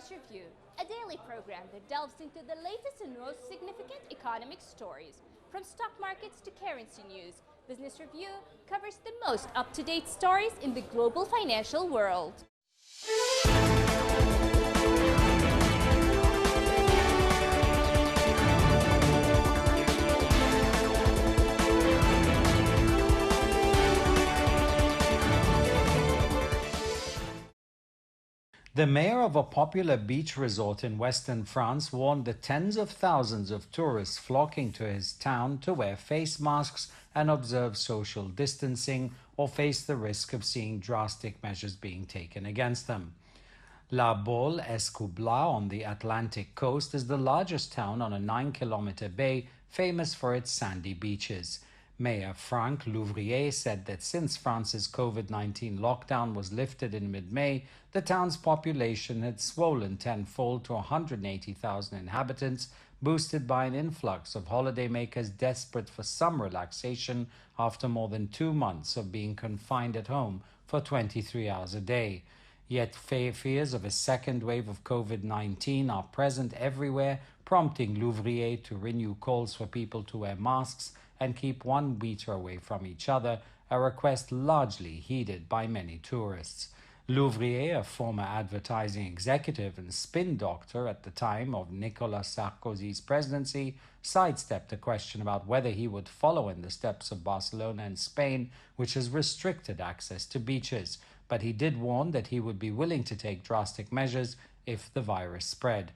Business Review, a daily program that delves into the latest and most significant economic stories. From stock markets to currency news, Business Review covers the most up-to-date stories in the global financial world. The mayor of a popular beach resort in western France warned the tens of thousands of tourists flocking to his town to wear face masks and observe social distancing or face the risk of seeing drastic measures being taken against them. La Baule-Escoublat on the Atlantic coast is the largest town on a 9-kilometer bay famous for its sandy beaches. Mayor Franck Louvrier said that since France's COVID-19 lockdown was lifted in mid-May, the town's population had swollen tenfold to 180,000 inhabitants, boosted by an influx of holidaymakers desperate for some relaxation after more than 2 months of being confined at home for 23 hours a day. Yet fears of a second wave of COVID-19 are present everywhere, prompting Louvrier to renew calls for people to wear masks and keep 1 meter away from each other, a request largely heeded by many tourists. Louvrier, a former advertising executive and spin doctor at the time of Nicolas Sarkozy's presidency, sidestepped the question about whether he would follow in the steps of Barcelona and Spain, which has restricted access to beaches. But he did warn that he would be willing to take drastic measures if the virus spread.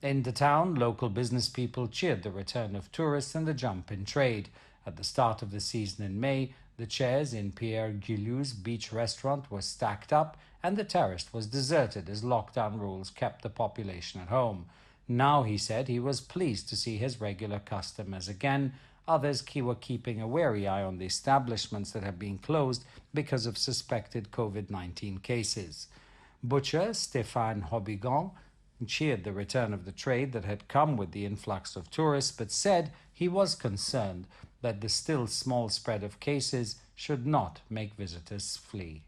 In the town, local business people cheered the return of tourists and the jump in trade. At the start of the season in May, the chairs in Pierre Gillou's beach restaurant were stacked up and the terrace was deserted as lockdown rules kept the population at home. Now, he said, he was pleased to see his regular customers again. Others were keeping a wary eye on the establishments that have been closed because of suspected COVID-19 cases. Butcher Stéphane Hobigan cheered the return of the trade that had come with the influx of tourists, but said he was concerned that the still small spread of cases should not make visitors flee.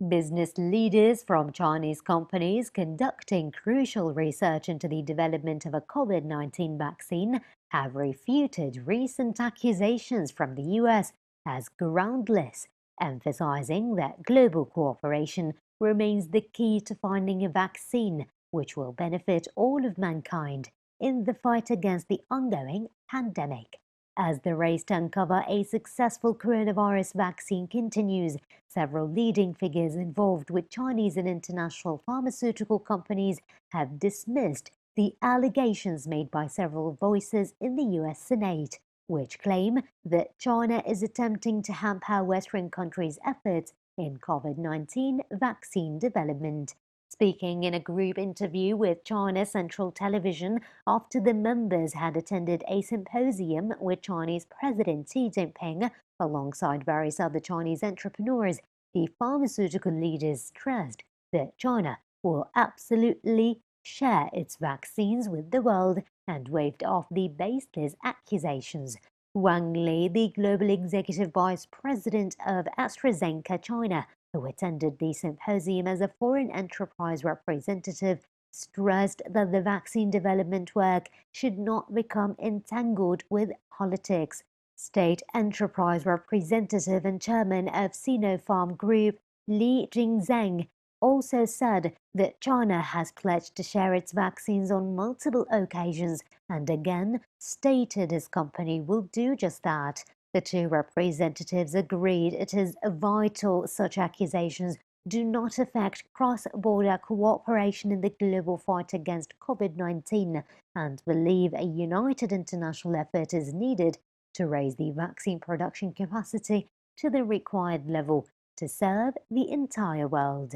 Business leaders from Chinese companies conducting crucial research into the development of a COVID-19 vaccine have refuted recent accusations from the US as groundless, emphasizing that global cooperation remains the key to finding a vaccine which will benefit all of mankind in the fight against the ongoing pandemic. As the race to uncover a successful coronavirus vaccine continues, several leading figures involved with Chinese and international pharmaceutical companies have dismissed the allegations made by several voices in the US Senate, which claim that China is attempting to hamper Western countries' efforts in COVID-19 vaccine development. Speaking in a group interview with China Central Television after the members had attended a symposium with Chinese President Xi Jinping alongside various other Chinese entrepreneurs, the pharmaceutical leaders stressed that China will absolutely share its vaccines with the world and waved off the baseless accusations. Wang Li, the global executive vice president of AstraZeneca China, who attended the symposium as a foreign enterprise representative, stressed that the vaccine development work should not become entangled with politics. State enterprise representative and chairman of Sinopharm Group, Li Jingzheng, also said that China has pledged to share its vaccines on multiple occasions and again stated his company will do just that. The two representatives agreed it is vital such accusations do not affect cross-border cooperation in the global fight against COVID-19 and believe a united international effort is needed to raise the vaccine production capacity to the required level to serve the entire world.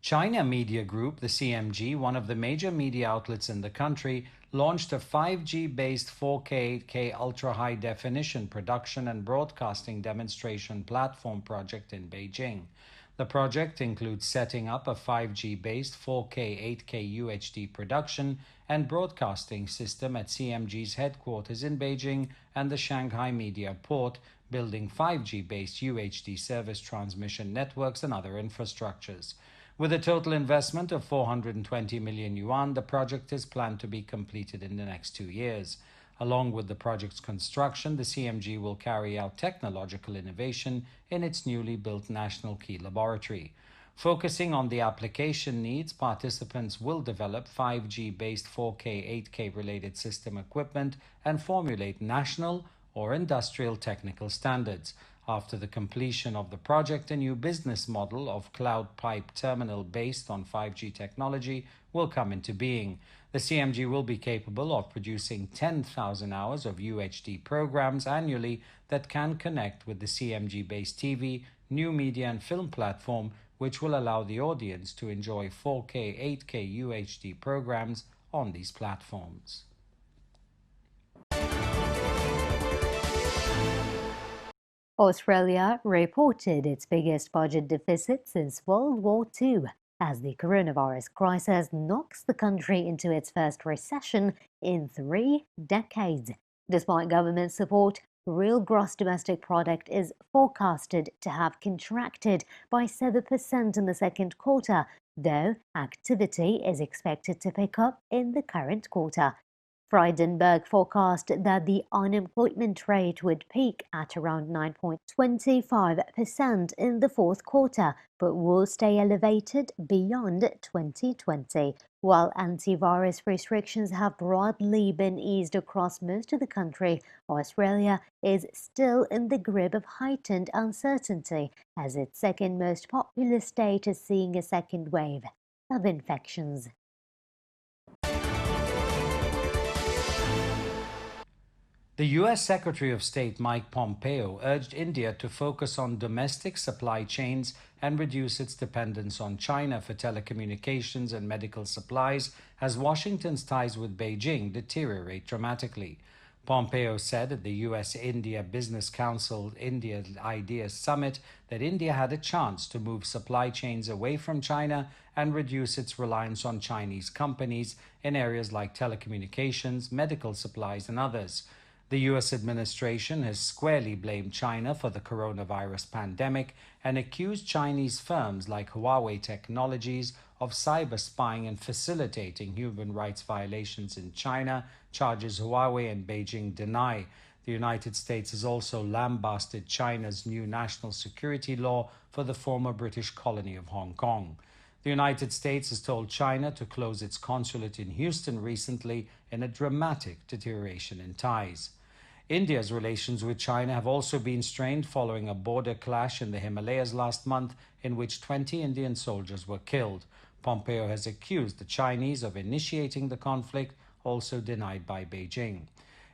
China Media Group, the CMG, one of the major media outlets in the country, launched a 5G-based 4K 8K ultra-high definition production and broadcasting demonstration platform project in Beijing. The project includes setting up a 5G-based 4K 8K UHD production and broadcasting system at CMG's headquarters in Beijing and the Shanghai Media Port, building 5G-based UHD service transmission networks and other infrastructures. With a total investment of 420 million yuan, the project is planned to be completed in the next 2 years. Along with the project's construction, the CMG will carry out technological innovation in its newly built National Key Laboratory. Focusing on the application needs, participants will develop 5G-based 4K, 8K related system equipment and formulate national or industrial technical standards. After the completion of the project, a new business model of cloud pipe terminal based on 5G technology will come into being. The CMG will be capable of producing 10,000 hours of UHD programs annually that can connect with the CMG-based TV, new media and film platform, which will allow the audience to enjoy 4K, 8K UHD programs on these platforms. Australia reported its biggest budget deficit since World War II as the coronavirus crisis knocks the country into its first recession in 3 decades. Despite government support, real gross domestic product is forecasted to have contracted by 7% in the second quarter, though activity is expected to pick up in the current quarter. Frydenberg forecast that the unemployment rate would peak at around 9.25% in the fourth quarter, but will stay elevated beyond 2020. While antivirus restrictions have broadly been eased across most of the country, Australia is still in the grip of heightened uncertainty as its second most populous state is seeing a second wave of infections. The U.S. Secretary of State Mike Pompeo urged India to focus on domestic supply chains and reduce its dependence on China for telecommunications and medical supplies as Washington's ties with Beijing deteriorate dramatically. Pompeo said at the U.S.-India Business Council India Ideas Summit that India had a chance to move supply chains away from China and reduce its reliance on Chinese companies in areas like telecommunications, medical supplies, and others. The U.S. administration has squarely blamed China for the coronavirus pandemic and accused Chinese firms like Huawei Technologies of cyber spying and facilitating human rights violations in China, charges Huawei and Beijing deny. The United States has also lambasted China's new national security law for the former British colony of Hong Kong. The United States has told China to close its consulate in Houston recently in a dramatic deterioration in ties. India's relations with China have also been strained following a border clash in the Himalayas last month in which 20 Indian soldiers were killed. Pompeo has accused the Chinese of initiating the conflict, also denied by Beijing.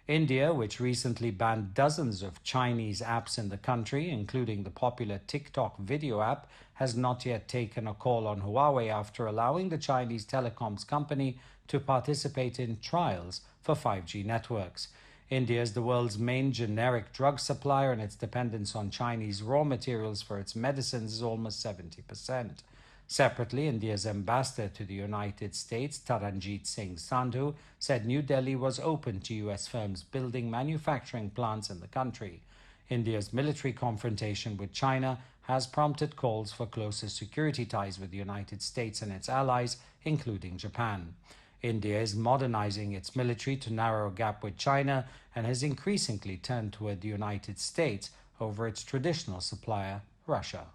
India, which recently banned dozens of Chinese apps in the country, including the popular TikTok video app, has not yet taken a call on Huawei after allowing the Chinese telecoms company to participate in trials for 5G networks. India is the world's main generic drug supplier, and its dependence on Chinese raw materials for its medicines is almost 70%. Separately, India's ambassador to the United States, Taranjit Singh Sandhu, said New Delhi was open to U.S. firms building manufacturing plants in the country. India's military confrontation with China has prompted calls for closer security ties with the United States and its allies, including Japan. India is modernizing its military to narrow a gap with China and has increasingly turned toward the United States over its traditional supplier, Russia.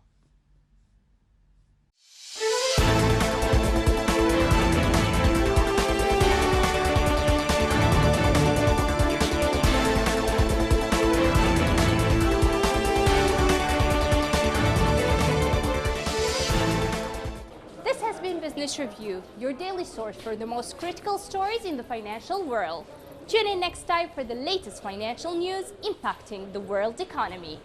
Business Review, your daily source for the most critical stories in the financial world. Tune in next time for the latest financial news impacting the world economy.